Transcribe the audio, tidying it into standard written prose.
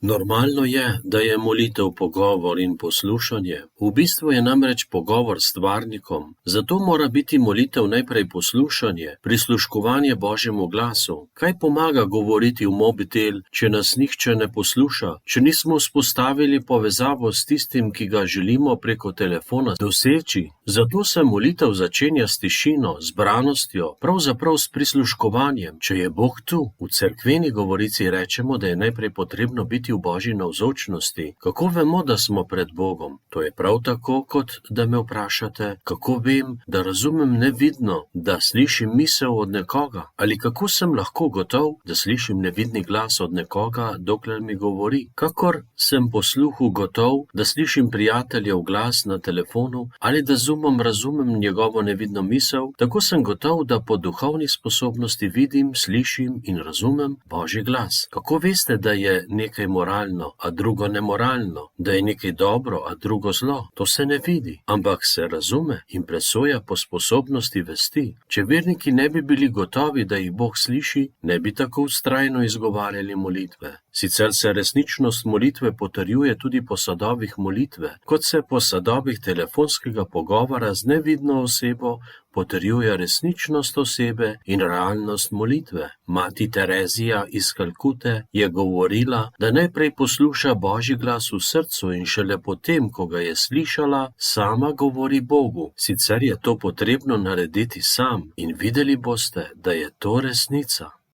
Normalno je, da je molitev pogovor in poslušanje. V bistvu je namreč pogovor s stvarnikom. Zato mora biti molitev najprej poslušanje, prisluškovanje Božjemu glasu. Kaj pomaga govoriti v mobitel, če nas nihče ne posluša, če nismo vzpostavili povezavo s tistim, ki ga želimo preko telefona doseči? Zato se molitev začenja s tišino, zbranostjo, pravzaprav s prisluškovanjem. Če je Bog tu, v cerkveni govorici rečemo, da je najprej potrebno biti v Božji navzočnosti. Kako vemo, da smo pred Bogom? To je prav tako, kot da me vprašate, kako vem, da razumem nevidno, da slišim misel od nekoga, ali kako sem lahko gotov, da slišim nevidni glas od nekoga, dokler mi govori. Kakor sem po sluhu gotov, da slišim prijateljev glas na telefonu, ali da z umom razumem njegovo nevidno misel, tako sem gotov, da po duhovni sposobnosti vidim, slišim in razumem Božji glas. Kako veste, da je nekaj moralno, a drugo nemoralno, da je nekaj dobro, a drugo zlo? To se ne vidi, ampak se razume in presoja po sposobnosti vesti. Če verniki ne bi bili gotovi, da jih Bog sliši, ne bi tako vztrajno izgovarjali molitve. Sicer se resničnost molitve potrjuje tudi po sadovih molitve, kot se po sadovih telefonskega pogovora z nevidno osebo potrjuje resničnost osebe in realnost molitve. Mati Terezija iz Kalkute je govorila, da najprej posluša Božji glas v srcu in šele potem, ko ga je slišala, sama govori Bogu. Sicer je to potrebno narediti sam in videli boste, da je to resnica.